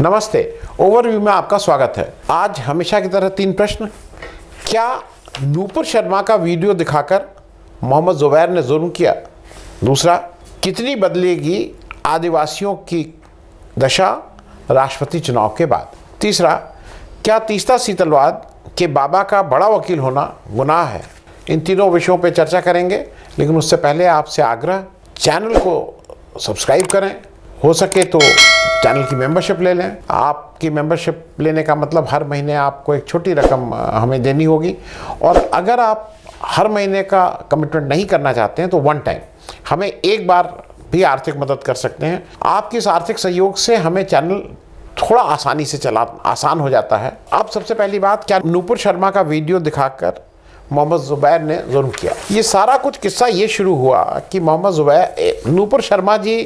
नमस्ते। ओवरव्यू में आपका स्वागत है। आज हमेशा की तरह 3 प्रश्न। क्या नूपुर शर्मा का वीडियो दिखाकर मोहम्मद जुबैर ने जुल्म किया? दूसरा, कितनी बदलेगी आदिवासियों की दशा राष्ट्रपति चुनाव के बाद? तीसरा, क्या तीस्ता सीतलवाद के बाबा का बड़ा वकील होना गुनाह है? इन तीनों विषयों पर चर्चा करेंगे, लेकिन उससे पहले आपसे आग्रह, चैनल को सब्सक्राइब करें, हो सके तो चैनल की मेंबरशिप ले लें। आपकी मेंबरशिप लेने का मतलब हर महीने आपको एक छोटी रकम हमें देनी होगी, और अगर आप हर महीने का कमिटमेंट नहीं करना चाहते हैं तो वन टाइम हमें एक बार भी आर्थिक मदद कर सकते हैं। आपके इस आर्थिक सहयोग से हमें चैनल थोड़ा आसानी से आसान हो जाता है। अब सबसे पहली बात, क्या नूपुर शर्मा का वीडियो दिखाकर मोहम्मद जुबैर ने जुल्म किया? ये सारा कुछ किस्सा ये शुरू हुआ कि नूपुर शर्मा जी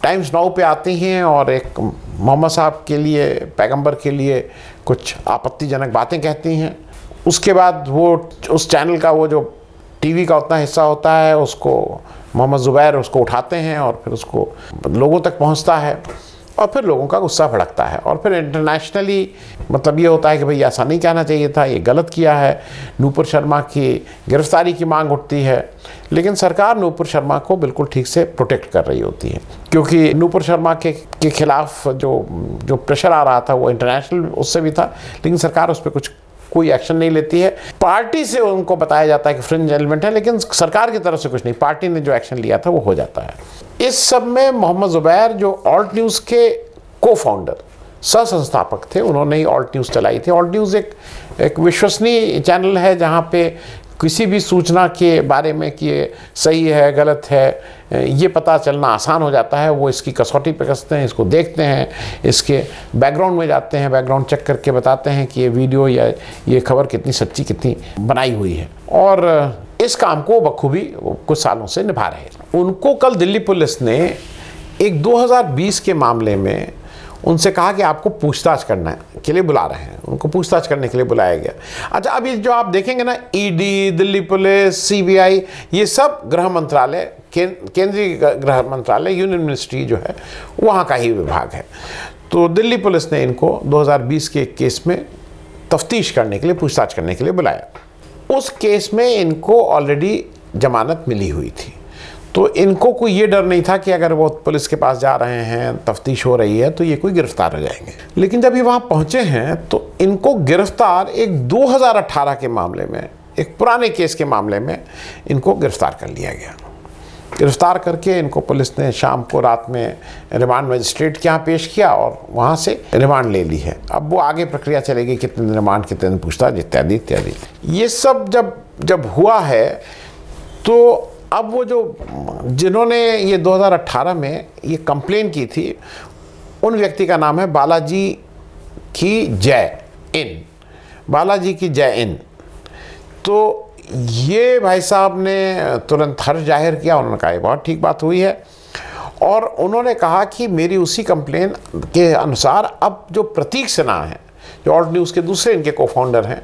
टाइम्स नाउ पे आती हैं और एक मोहम्मद साहब के लिए, पैगंबर के लिए कुछ आपत्तिजनक बातें कहती हैं। उसके बाद वो उस चैनल का वो जो टीवी का उतना हिस्सा होता है उसको मोहम्मद जुबैर उसको उठाते हैं और फिर उसको लोगों तक पहुंचता है, और फिर लोगों का गुस्सा भड़कता है, और फिर इंटरनेशनली मतलब ये होता है कि भाई ऐसा नहीं कहना चाहिए था, ये गलत किया है। नूपुर शर्मा की गिरफ्तारी की मांग उठती है, लेकिन सरकार नूपुर शर्मा को बिल्कुल ठीक से प्रोटेक्ट कर रही होती है, क्योंकि नूपुर शर्मा के खिलाफ जो प्रेशर आ रहा था वो इंटरनेशनल उससे भी था, लेकिन सरकार उस पर कोई एक्शन नहीं लेती है। पार्टी से उनको बताया जाता है कि फ्रिंज एलिमेंट है, लेकिन सरकार की तरफ से कुछ नहीं, पार्टी ने जो एक्शन लिया था वो हो जाता है। इस सब में मोहम्मद जुबैर जो ऑल्ट न्यूज़ के को फाउंडर, सह संस्थापक थे, उन्होंने ही ऑल्ट न्यूज़ चलाई थी। ऑल्ट न्यूज़ एक विश्वसनीय चैनल है जहाँ पे किसी भी सूचना के बारे में कि ये सही है गलत है ये पता चलना आसान हो जाता है। वो इसकी कसौटी पे कसते हैं, इसको देखते हैं, इसके बैकग्राउंड में जाते हैं, बैकग्राउंड चेक करके बताते हैं कि ये वीडियो या ये खबर कितनी सच्ची, कितनी बनाई हुई है, और इस काम को बखूबी कुछ सालों से निभा रहे हैं। उनको कल दिल्ली पुलिस ने एक 2020 के मामले में उनसे कहा कि आपको पूछताछ करने के लिए बुला रहे हैं, उनको पूछताछ करने के लिए बुलाया गया। अच्छा, अभी जो आप देखेंगे ना, ईडी, दिल्ली पुलिस, सीबीआई, ये सब गृह मंत्रालय, केंद्रीय गृह मंत्रालय, यूनियन मिनिस्ट्री जो है वहाँ का ही विभाग है। तो दिल्ली पुलिस ने इनको 2020 के केस में तफ्तीश करने के लिए, पूछताछ करने के लिए बुलाया। उस केस में इनको ऑलरेडी जमानत मिली हुई थी, तो इनको कोई ये डर नहीं था कि अगर वो पुलिस के पास जा रहे हैं, तफ्तीश हो रही है, तो ये कोई गिरफ्तार हो जाएंगे। लेकिन जब ये वहाँ पहुँचे हैं तो इनको गिरफ्तार एक 2018 के मामले में, एक पुराने केस के मामले में इनको गिरफ्तार कर लिया गया। गिरफ्तार करके इनको पुलिस ने शाम को, रात में रिमांड मजिस्ट्रेट के यहाँ पेश किया और वहाँ से रिमांड ले ली है। अब वो आगे प्रक्रिया चलेगी, कितने दिन रिमांड, कितने दिन पूछताछ, इत्यादि इत्यादि। ये सब जब हुआ है तो अब वो जिन्होंने ये 2018 में ये कंप्लेन की थी, उन व्यक्ति का नाम है बालाजी की जय इन, बालाजी की जय इन। तो ये भाई साहब ने तुरंत हर्ष जाहिर किया, उन्होंने कहा ये बहुत ठीक बात हुई है, और उन्होंने कहा कि मेरी उसी कंप्लेन के अनुसार अब जो प्रतीक सिन्हा है, जो ऑल्ट न्यूज़ के दूसरे इनके को फाउंडर हैं,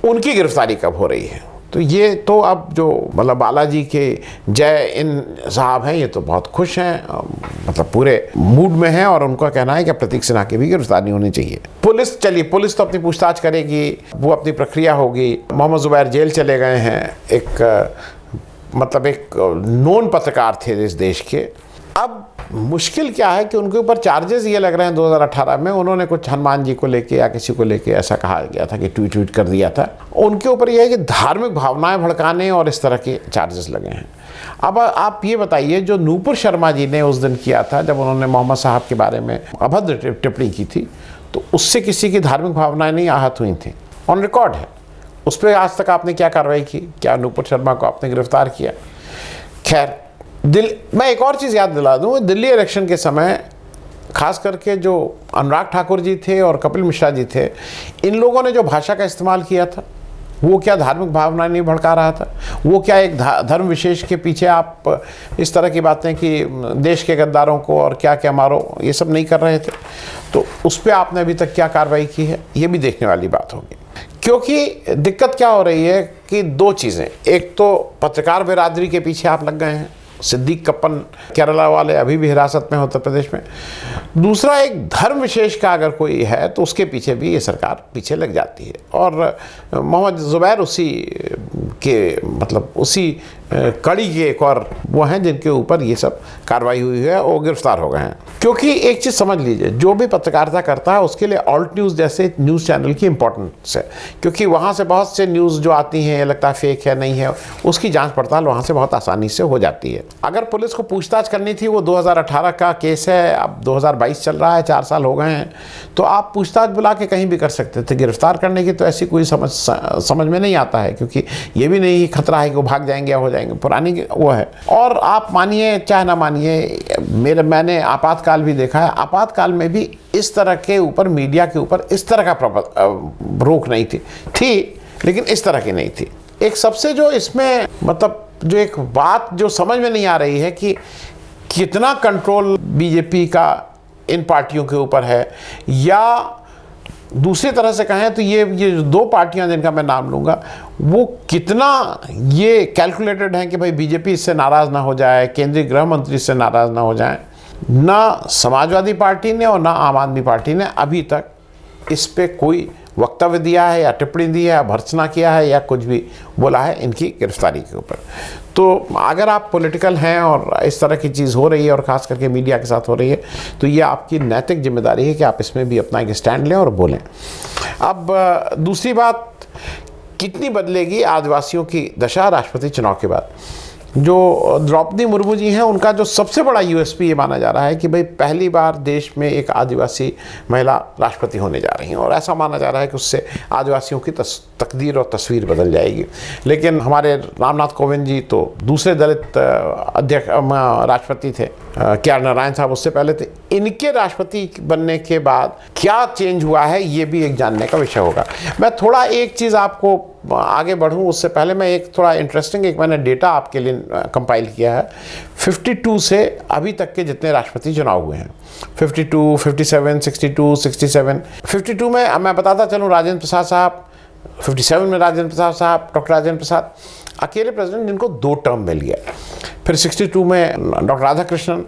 उनकी गिरफ्तारी कब हो रही है। तो ये तो अब जो मतलब बालाजी के जय इन साहब हैं, ये तो बहुत खुश हैं, मतलब पूरे मूड में हैं, और उनका कहना है कि प्रतीक सिन्हा की भी गिरफ्तारी होनी चाहिए। पुलिस तो अपनी पूछताछ करेगी, वो अपनी प्रक्रिया होगी। मोहम्मद जुबैर जेल चले गए हैं, एक नोन पत्रकार थे इस देश के। अब मुश्किल क्या है कि उनके ऊपर चार्जेस ये लग रहे हैं 2018 में, उन्होंने कुछ हनुमान जी को लेके या किसी को लेके ऐसा कहा गया था कि ट्वीट कर दिया था, उनके ऊपर यह है कि धार्मिक भावनाएं भड़काने और इस तरह के चार्जेस लगे हैं। अब आप ये बताइए, जो नूपुर शर्मा जी ने उस दिन किया था जब उन्होंने मोहम्मद साहब के बारे में अभद्र टिप्पणी की थी, तो उससे किसी की धार्मिक भावनाएं नहीं आहत हुई थी, ऑन रिकॉर्ड है। उस पर आज तक आपने क्या कार्रवाई की? क्या नूपुर शर्मा को आपने गिरफ्तार किया? खैर, मैं एक और चीज़ याद दिला दूँ, दिल्ली इलेक्शन के समय खास करके जो अनुराग ठाकुर जी थे और कपिल मिश्रा जी थे, इन लोगों ने जो भाषा का इस्तेमाल किया था, वो क्या धार्मिक भावना नहीं भड़का रहा था? वो क्या एक धर्म विशेष के पीछे आप इस तरह की बातें कि देश के गद्दारों को और क्या क्या मारो, ये सब नहीं कर रहे थे? तो उस पर आपने अभी तक क्या कार्रवाई की है, ये भी देखने वाली बात होगी। क्योंकि दिक्कत क्या हो रही है कि 2 चीज़ें, एक तो पत्रकार बिरादरी के पीछे आप लग गए हैं, सिद्दीक कप्पन केरला वाले अभी भी हिरासत में उत्तर प्रदेश में। दूसरा, एक धर्म विशेष का अगर कोई है तो उसके पीछे भी ये सरकार पीछे लग जाती है, और मोहम्मद जुबैर उसी के मतलब उसी कड़ी के एक और वो हैं जिनके ऊपर ये सब कार्रवाई हुई है और गिरफ्तार हो गए हैं। क्योंकि एक चीज़ समझ लीजिए, जो भी पत्रकारिता करता है उसके लिए ऑल्ट न्यूज़ जैसे न्यूज़ चैनल की इंपॉर्टेंस है, क्योंकि वहाँ से बहुत से न्यूज़ जो आती हैं ये लगता है फेक है नहीं है, उसकी जांच पड़ताल वहाँ से बहुत आसानी से हो जाती है। अगर पुलिस को पूछताछ करनी थी, वो 2018 का केस है, अब 2022 चल रहा है, 4 साल हो गए हैं, तो आप पूछताछ बुला के कहीं भी कर सकते थे। गिरफ्तार करने की तो ऐसी कोई समझ में नहीं आता है, क्योंकि ये भी नहीं खतरा है कि वो भाग जाएंगे या हो जाएंगे, पुरानी वो है। और आप मानिए चाहे ना मानिए, मैंने आपातकाल भी देखा है, आपातकाल में भी इस तरह के ऊपर, मीडिया के ऊपर इस तरह का रोक नहीं थी, लेकिन इस तरह की नहीं थी। एक सबसे जो इसमें मतलब जो एक बात जो समझ में नहीं आ रही है कि कितना कंट्रोल बीजेपी का इन पार्टियों के ऊपर है, या दूसरी तरह से कहें तो ये 2 पार्टियां जिनका मैं नाम लूँगा वो कितना ये कैलकुलेटेड हैं कि भाई बीजेपी इससे नाराज़ ना हो जाए, केंद्रीय गृह मंत्री इससे नाराज़ ना हो जाए। ना समाजवादी पार्टी ने और ना आम आदमी पार्टी ने अभी तक इस पे कोई वक्तव्य दिया है या टिप्पणी दी है या भर्त्सना किया है या कुछ भी बोला है इनकी गिरफ्तारी के ऊपर। तो अगर आप पॉलिटिकल हैं और इस तरह की चीज़ हो रही है और ख़ास करके मीडिया के साथ हो रही है, तो ये आपकी नैतिक जिम्मेदारी है कि आप इसमें भी अपना एक स्टैंड लें और बोलें। अब दूसरी बात, कितनी बदलेगी आदिवासियों की दशा राष्ट्रपति चुनाव के बाद। जो द्रौपदी मुर्मू जी हैं, उनका जो सबसे बड़ा यूएसपी ये माना जा रहा है कि भाई पहली बार देश में एक आदिवासी महिला राष्ट्रपति होने जा रही हैं, और ऐसा माना जा रहा है कि उससे आदिवासियों की तकदीर और तस्वीर बदल जाएगी। लेकिन हमारे रामनाथ कोविंद जी तो दूसरे दलित राष्ट्रपति थे, के.आर. नारायण साहब उससे पहले थे। इनके राष्ट्रपति बनने के बाद क्या चेंज हुआ है, ये भी एक जानने का विषय होगा। मैं थोड़ा एक चीज़ आपको आगे बढ़ूं उससे पहले मैं एक थोड़ा इंटरेस्टिंग एक मैंने डेटा आपके लिए कंपाइल किया है। 52 से अभी तक के जितने राष्ट्रपति चुनाव हुए हैं, 52, 57, 62, 67, 52 में मैं बताता चलूँ, राजेंद्र प्रसाद साहब, 57 में राजेंद्र प्रसाद साहब, डॉक्टर राजेंद्र प्रसाद अकेले प्रेसिडेंट जिनको 2 टर्म मिल गया। फिर 62 में डॉक्टर राधाकृष्णन,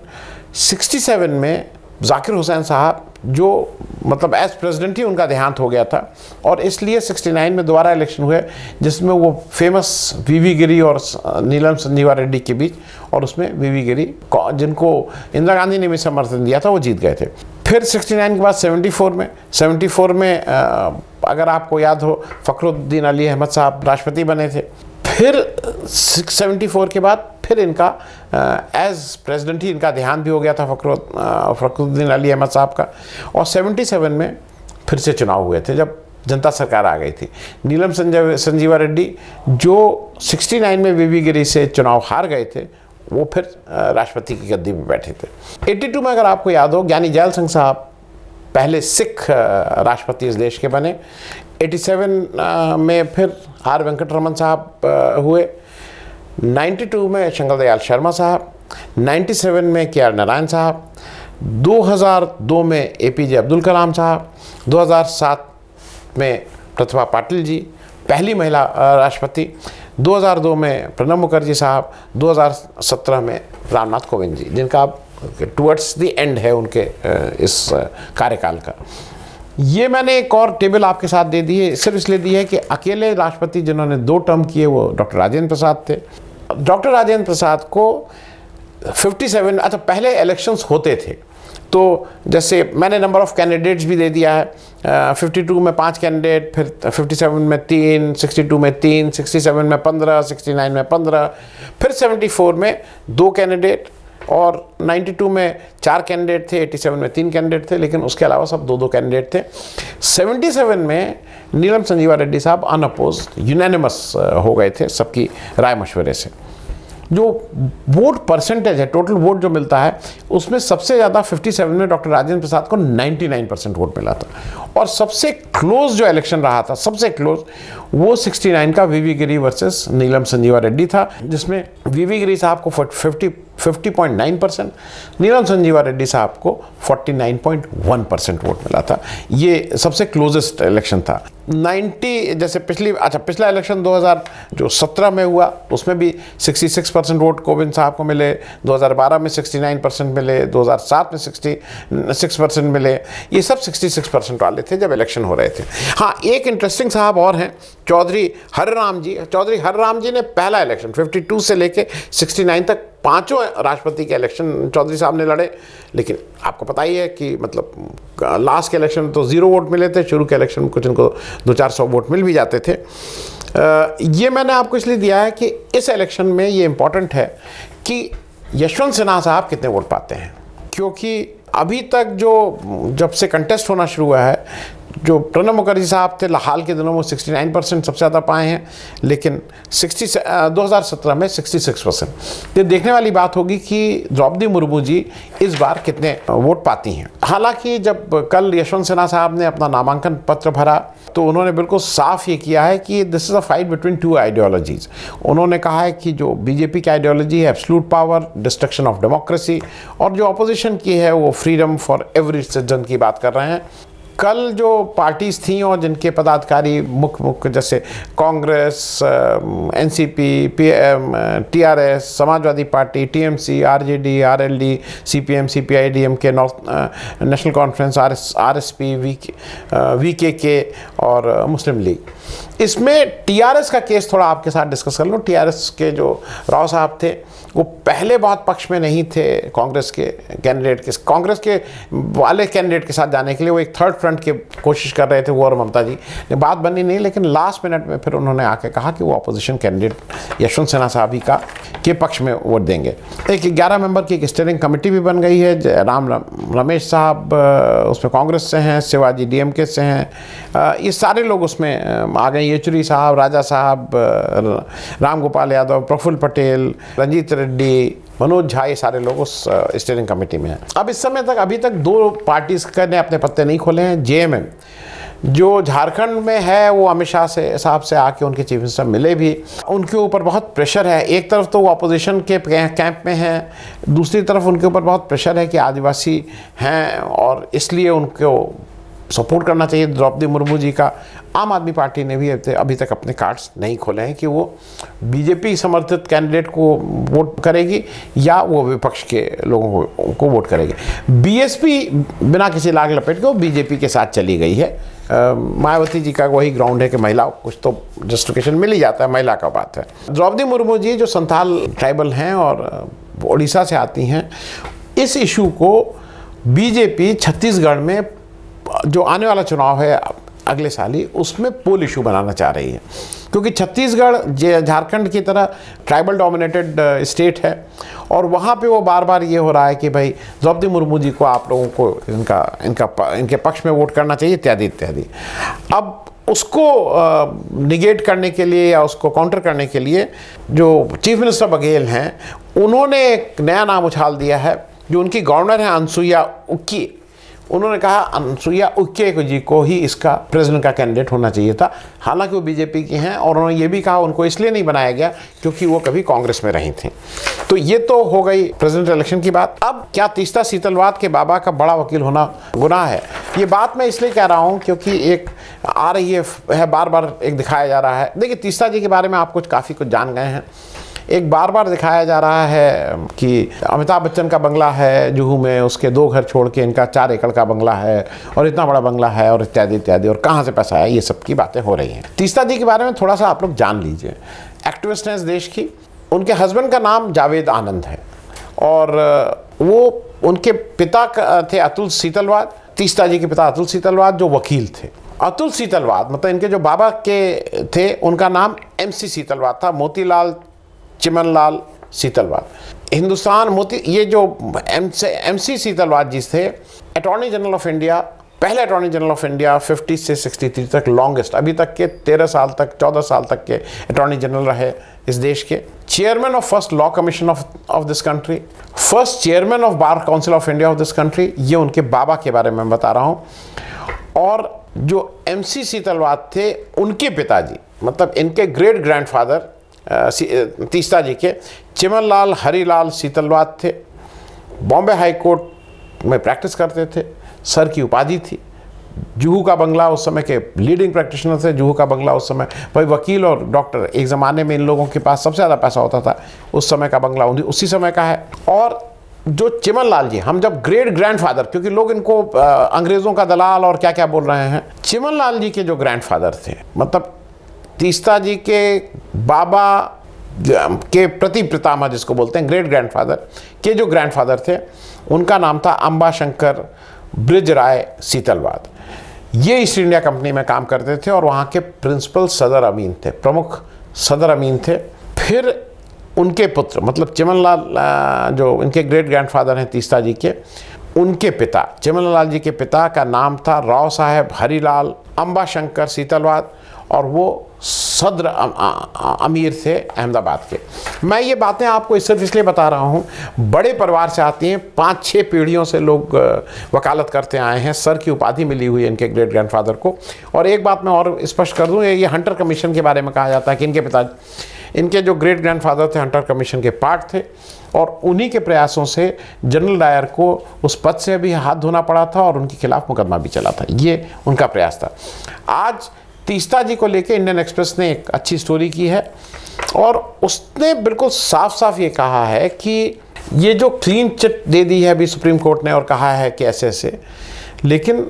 67 में जाकिर हुसैन साहब, जो मतलब एज प्रेसिडेंट ही उनका देहांत हो गया था, और इसलिए 69 में दोबारा इलेक्शन हुए जिसमें वो फेमस वीवी गिरी और नीलम संजीवा रेड्डी के बीच, और उसमें वीवी गिरी जिनको इंदिरा गांधी ने भी समर्थन दिया था वो जीत गए थे। फिर 69 के बाद 74 में अगर आपको याद हो फखरुद्दीन अली अहमद साहब राष्ट्रपति बने थे। फिर 74 के बाद फिर इनका एज प्रेसिडेंट ही इनका देहांत भी हो गया था फखरुद्दीन अली अहमद साहब का, और 77 में फिर से चुनाव हुए थे जब जनता सरकार आ गई थी। नीलम संजीवा रेड्डी जो 69 में वीवी गिरी से चुनाव हार गए थे, वो फिर राष्ट्रपति की गद्दी पर बैठे थे। 82 में अगर आपको याद हो ज्ञानी जैल सिंह साहब पहले सिख राष्ट्रपति इस देश के बने। 87 में फिर आर वेंकटरमन साहब हुए। 92 में शंकर दयाल शर्मा साहब, 97 में के.आर. नारायण साहब, 2002 में ए.पी.जे. अब्दुल कलाम साहब, 2007 में प्रतिभा पाटिल जी पहली महिला राष्ट्रपति, 2002 में प्रणब मुखर्जी साहब, 2017 में रामनाथ कोविंद जी, जिनका अब टुवर्ड्स द एंड है उनके इस कार्यकाल का। ये मैंने एक और टेबल आपके साथ दे दी है, सिर्फ इसलिए दी है कि अकेले राष्ट्रपति जिन्होंने 2 टर्म किए वो डॉक्टर राजेंद्र प्रसाद थे। डॉक्टर राजेंद्र प्रसाद को 57 अच्छा पहले इलेक्शंस होते थे, तो जैसे मैंने नंबर ऑफ कैंडिडेट्स भी दे दिया है। 52 में 5 कैंडिडेट, फिर 57 में 3, 62 में 3, 67 में 15, 69 में 15, फिर 74 में 2 कैंडिडेट, और 92 में 4 कैंडिडेट थे, 87 में 3 कैंडिडेट थे, लेकिन उसके अलावा सब 2-2 कैंडिडेट थे। 77 में नीलम संजीवा रेड्डी साहब अनअपोज यूनानिमस हो गए थे सबकी राय मशवरे से। जो वोट परसेंटेज है, टोटल वोट जो मिलता है, उसमें सबसे ज़्यादा 57 में डॉक्टर राजेंद्र प्रसाद को 99% वोट मिला था, और सबसे क्लोज जो इलेक्शन रहा था, सबसे क्लोज, वो 69 का वीवी गिरी वर्सेस नीलम संजीवा रेड्डी था, जिसमें वीवी गिरी साहब को 50.9%, नीलम संजीवा रेड्डी साहब को 49.1% वोट मिला था। ये सबसे क्लोजेस्ट इलेक्शन था। 90 जैसे पिछला इलेक्शन 2017 में हुआ, उसमें भी 66% वोट कोविंद साहब को मिले, 2012 में 69% मिले, 2007 में 66% मिले। ये सब 66% वाले थे जब इलेक्शन हो रहे थे। हाँ, एक इंटरेस्टिंग साहब और हैं, चौधरी हरिराम जी। चौधरी हरिराम जी ने पहला इलेक्शन 52 से लेके 69 तक पांचों राष्ट्रपति के इलेक्शन चौधरी साहब ने लड़े, लेकिन आपको पता ही है कि मतलब लास्ट के इलेक्शन में तो 0 वोट मिले थे, शुरू के इलेक्शन में कुछ इनको 200-400 वोट मिल भी जाते थे। ये मैंने आपको इसलिए दिया है कि इस इलेक्शन में ये इम्पॉर्टेंट है कि यशवंत सिन्हा साहब कितने वोट पाते हैं, क्योंकि अभी तक जब से कंटेस्ट होना शुरू हुआ है, जो प्रणब मुखर्जी साहब थे हाल के दिनों में 69% सबसे ज़्यादा पाए हैं, लेकिन 2017 में 66%। ये देखने वाली बात होगी कि द्रौपदी मुर्मू जी इस बार कितने वोट पाती हैं। हालांकि जब कल यशवंत सिन्हा साहब ने अपना नामांकन पत्र भरा तो उन्होंने बिल्कुल साफ ये किया है कि this is a fight between 2 ideologies. उन्होंने कहा है कि जो बीजेपी की आइडियोलॉजी है absolute power, destruction of democracy, और जो अपोजिशन की है वो फ्रीडम फॉर एवरी सिटीजन की बात कर रहे हैं। कल जो पार्टीज़ थीं और जिनके पदाधिकारी मुख्य जैसे Congress, NCP, TRS, Samajwadi Party, TMC, RJD, RLD, CPM, CPI, DMK, National Conference, RSP, VKK और मुस्लिम लीग, इसमें टीआरएस का केस थोड़ा आपके साथ डिस्कस कर लूँ। टीआरएस के जो राव साहब थे वो पहले बहुत पक्ष में नहीं थे कांग्रेस के वाले कैंडिडेट के साथ जाने के लिए। वो एक थर्ड फ्रंट की कोशिश कर रहे थे, वो और ममता जी ने, बात बनी नहीं, लेकिन लास्ट मिनट में फिर उन्होंने आके कहा कि वो अपोजिशन कैंडिडेट यशवंत सिन्हा साहब ही के पक्ष में वोट देंगे। एक 11 मेंबर की एक स्टीयरिंग कमेटी भी बन गई है। रमेश साहब उसमें कांग्रेस से हैं, शिवाजी डीएमके से हैं, ये सारे लोग उसमें आ गए। येचुरी साहब, राजा साहब, राम गोपाल यादव, प्रफुल्ल पटेल, रंजीत रेड्डी, मनोज झा, ये सारे लोग उस स्टीयरिंग कमेटी में हैं। अब इस समय तक अभी तक 2 पार्टीज ने अपने पत्ते नहीं खोले हैं। जेएमएम जो झारखंड में है वो अमित शाह साहब से आके उनके चीफ मिनिस्टर मिले भी, उनके ऊपर बहुत प्रेशर है। एक तरफ तो वो अपोजिशन के कैंप में हैं, दूसरी तरफ उनके ऊपर बहुत प्रेशर है कि आदिवासी हैं और इसलिए उनको सपोर्ट करना चाहिए द्रौपदी मुर्मू जी का। आम आदमी पार्टी ने भी अभी तक अपने कार्ड्स नहीं खोले हैं कि वो बीजेपी समर्थित कैंडिडेट को वोट करेगी या वो विपक्ष के लोगों को वोट करेगी। बीएसपी बिना किसी लाग लपेट के वो बीजेपी के साथ चली गई है। मायावती जी का वही ग्राउंड है कि महिला कुछ तो जस्टिफिकेशन मिल ही जाता है, महिला का बात है। द्रौपदी मुर्मू जी जो संथाल ट्राइबल हैं और उड़ीसा से आती हैं, इस इशू को बीजेपी छत्तीसगढ़ में जो आने वाला चुनाव है अगले साल ही, उसमें पोल इशू बनाना चाह रही है, क्योंकि छत्तीसगढ़ झारखंड की तरह ट्राइबल डोमिनेटेड स्टेट है और वहाँ पे वो बार बार ये हो रहा है कि भाई द्रौपदी मुर्मू जी को आप लोगों को इनके पक्ष में वोट करना चाहिए इत्यादि इत्यादि। अब उसको निगेट करने के लिए या उसको काउंटर करने के लिए जो चीफ मिनिस्टर बघेल हैं, उन्होंने एक नया नाम उछाल दिया है। जो उनकी गवर्नर हैं अनसुईया उइके, उन्होंने कहा अनसुईया उइके जी को ही इसका प्रेसिडेंट का कैंडिडेट होना चाहिए था। हालांकि वो बीजेपी की हैं और उन्होंने ये भी कहा उनको इसलिए नहीं बनाया गया क्योंकि वो कभी कांग्रेस में रही थी। तो ये तो हो गई प्रेसिडेंट इलेक्शन की बात। अब क्या तीस्ता सीतलवाद के बाबा का बड़ा वकील होना गुनाह है? ये बात मैं इसलिए कह रहा हूँ क्योंकि एक आ रही है बार बार एक दिखाया जा रहा है। देखिए, तीस्ता जी के बारे में आप काफ़ी कुछ जान गए हैं। एक बार बार दिखाया जा रहा है कि अमिताभ बच्चन का बंगला है जुहू में, उसके 2 घर छोड़ के इनका 4 एकड़ का बंगला है और इतना बड़ा बंगला है और इत्यादि इत्यादि, और कहाँ से पैसा है, ये सब की बातें हो रही हैं। तीस्ता जी के बारे में थोड़ा सा आप लोग जान लीजिए। एक्टिविस्ट हैं इस देश की। उनके हस्बैंड का नाम जावेद आनंद है और वो उनके पिता थे अतुल सीतलवाद। तीस्ता जी के पिता अतुल सीतलवाद जो वकील थे। अतुल सीतलवाद मतलब इनके जो बाबा के थे उनका नाम MC सीतलवाद था, मोतीलाल चिमनलाल सीतलवाद। ये जो MC सीतलवाद जी थे अटॉर्नी जनरल ऑफ इंडिया, पहले अटॉर्नी जनरल ऑफ इंडिया 50 से 63 तक, लॉन्गेस्ट अभी तक के 13 साल तक 14 साल तक के अटॉर्नी जनरल रहे इस देश के। Chairman of first law commission of this country, first chairman of bar council of India of this country. ये उनके बाबा के बारे में बता रहा हूँ। और जो MC सीतलवाद थे उनके पिताजी मतलब इनके ग्रेट ग्रैंडफादर तीस्ता जी के चिमनलाल हरिलाल सीतलवाद थे। बॉम्बे हाई कोर्ट में प्रैक्टिस करते थे, सर की उपाधि थी। जुहू का बंगला उस समय के लीडिंग प्रैक्टिशनर थे। जुहू का बंगला उस समय भाई वकील और डॉक्टर, एक ज़माने में इन लोगों के पास सबसे ज़्यादा पैसा होता था। उस समय का बंगला उसी समय का है। और जो चिमनलाल जी, हम जब ग्रेट ग्रैंडफादर, क्योंकि लोग इनको अंग्रेज़ों का दलाल और क्या क्या बोल रहे हैं, चिमनलाल जी के जो ग्रैंडफादर थे, मतलब तीस्ता जी के बाबा के प्रति पितामह जिसको बोलते हैं, ग्रेट ग्रैंडफादर के जो ग्रैंडफादर थे, उनका नाम था अंबाशंकर ब्रिजराय सीतलवाद। ये ईस्ट इंडिया कंपनी में काम करते थे और वहाँ के प्रिंसिपल सदर अमीन थे, प्रमुख सदर अमीन थे। फिर उनके पुत्र, मतलब चिमनलाल जो इनके ग्रेट ग्रैंडफादर हैं तीस्ता जी के, उनके पिता, चिमनलाल जी के पिता का नाम था राव साहेब हरिलाल अंबाशंकर सीतलवाद, और वो सदर अमीर थे अहमदाबाद के। मैं ये बातें आपको सिर्फ इसलिए बता रहा हूँ, बड़े परिवार से आती हैं, 5-6 पीढ़ियों से लोग वकालत करते आए हैं। सर की उपाधि मिली हुई है इनके ग्रेट ग्रैंडफादर को। और एक बात मैं और स्पष्ट कर दूँ, ये हंटर कमीशन के बारे में कहा जाता है कि इनके पिता, इनके जो ग्रेट ग्रैंडफादर थे हंटर कमीशन के पार्ट थे, और उन्हीं के प्रयासों से जनरल डायर को उस पद से भी हाथ धोना पड़ा था और उनके खिलाफ मुकदमा भी चला था। ये उनका प्रयास था। आज तीस्ता जी को लेके इंडियन एक्सप्रेस ने एक अच्छी स्टोरी की है और उसने बिल्कुल साफ साफ ये कहा है कि ये जो क्लीन चिट दे दी है अभी सुप्रीम कोर्ट ने और कहा है कि ऐसे, लेकिन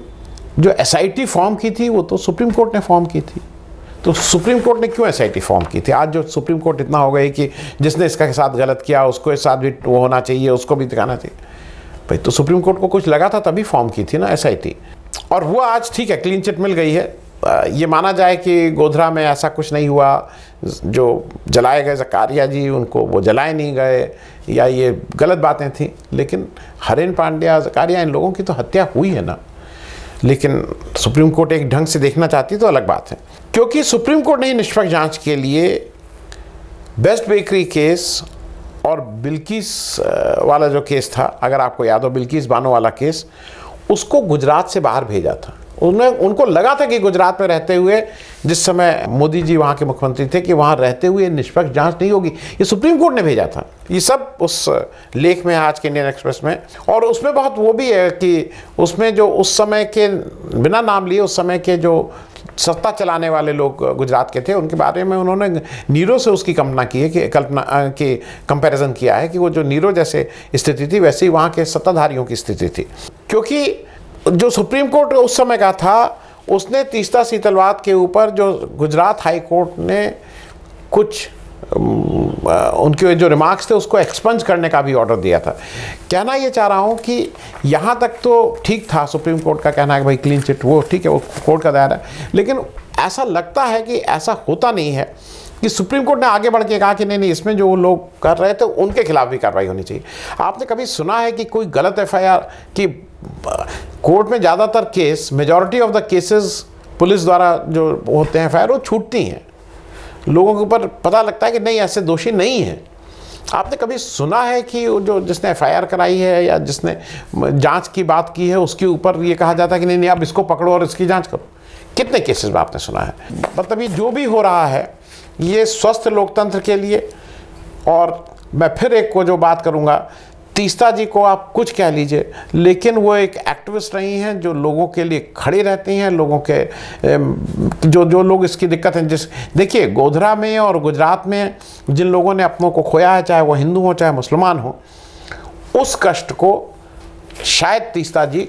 जो SIT फॉर्म की थी वो तो सुप्रीम कोर्ट ने फॉर्म की थी। तो सुप्रीम कोर्ट ने क्यों SIT फॉर्म की थी? आज जो सुप्रीम कोर्ट इतना हो गई कि जिसने इसका साथ गलत किया उसको इस साथ भी वो होना चाहिए, उसको भी दिखाना चाहिए। भाई तो सुप्रीम कोर्ट को कुछ लगा था तभी फॉर्म की थी ना SIT। और वो आज ठीक है, क्लीन चिट मिल गई है। ये माना जाए कि गोधरा में ऐसा कुछ नहीं हुआ, जो जलाए गए ज़कारिया जी उनको वो जलाए नहीं गए, या ये गलत बातें थी। लेकिन हरेन पांड्या, ज़कारिया, इन लोगों की तो हत्या हुई है ना। लेकिन सुप्रीम कोर्ट एक ढंग से देखना चाहती तो अलग बात है, क्योंकि सुप्रीम कोर्ट ने निष्पक्ष जांच के लिए बेस्ट बेकरी केस और बिल्किस वाला जो केस था, अगर आपको याद हो, बिल्किस बानो वाला केस, उसको गुजरात से बाहर भेजा था। उनको लगा था कि गुजरात में रहते हुए, जिस समय मोदी जी वहाँ के मुख्यमंत्री थे, कि वहाँ रहते हुए निष्पक्ष जांच नहीं होगी। ये सुप्रीम कोर्ट ने भेजा था। ये सब उस लेख में है आज के इंडियन एक्सप्रेस में। और उसमें बहुत वो भी है कि उसमें जो उस समय के, बिना नाम लिए, उस समय के जो सत्ता चलाने वाले लोग गुजरात के थे, उनके बारे में उन्होंने नीरो से उसकी कल्पना की है, कि कंपैरिजन किया है कि वो जो नीरो जैसे स्थिति थी वैसे ही वहाँ के सत्ताधारियों की स्थिति थी। क्योंकि जो सुप्रीम कोर्ट उस समय का था, उसने तीस्ता सीतलवाद के ऊपर जो गुजरात हाई कोर्ट ने कुछ उनके जो रिमार्क्स थे उसको एक्सपंज करने का भी ऑर्डर दिया था। कहना ये चाह रहा हूँ कि यहाँ तक तो ठीक था, सुप्रीम कोर्ट का कहना है कि भाई क्लीन चिट, वो ठीक है, वो कोर्ट का दायरा है। लेकिन ऐसा लगता है कि ऐसा होता नहीं है, कि सुप्रीम कोर्ट ने आगे बढ़ के कहा कि नहीं, इसमें जो लोग कर रहे थे उनके खिलाफ भी कार्रवाई होनी चाहिए। आपने कभी सुना है कि कोई गलत FIR, कि कोर्ट में ज़्यादातर case, majority of the cases police द्वारा जो होते हैं FIR, वो छूटती हैं, लोगों के ऊपर पता लगता है कि नहीं, ऐसे दोषी नहीं है। आपने कभी सुना है कि जो जिसने FIR कराई है या जिसने जांच की बात की है उसके ऊपर ये कहा जाता है कि नहीं, आप इसको पकड़ो और इसकी जांच करो? कितने केसेस में आपने सुना है? मतलब ये जो भी हो रहा है, ये स्वस्थ लोकतंत्र के लिए। और मैं फिर एक को जो बात करूँगा, तीस्ता जी को आप कुछ कह लीजिए, लेकिन वो एक एक्टिविस्ट रही हैं जो लोगों के लिए खड़ी रहती हैं, लोगों के जो लोग इसकी दिक्कत है। देखिए, गोधरा में और गुजरात में जिन लोगों ने अपनों को खोया है, चाहे वो हिंदू हो चाहे मुसलमान हो, उस कष्ट को शायद तीस्ता जी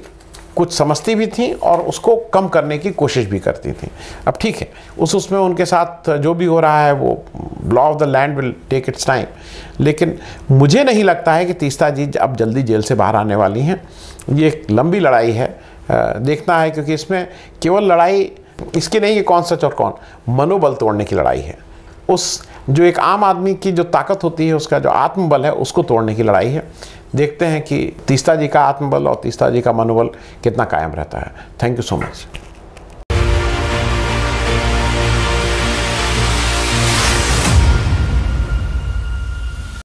कुछ समझती भी थी और उसको कम करने की कोशिश भी करती थी। अब ठीक है, उसमें उनके साथ जो भी हो रहा है वो law of the land will take its time. लेकिन मुझे नहीं लगता है कि तीस्ता जी अब जल्दी जेल से बाहर आने वाली हैं। ये एक लंबी लड़ाई है, देखना है, क्योंकि इसमें केवल लड़ाई इसकी नहीं कि कौन सच और कौन, मनोबल तोड़ने की लड़ाई है। उस जो एक आम आदमी की जो ताकत होती है, उसका जो आत्मबल है, उसको तोड़ने की लड़ाई है। देखते हैं कि तीस्ता जी का आत्मबल और तीस्ता जी का मनोबल कितना कायम रहता है। Thank you so much.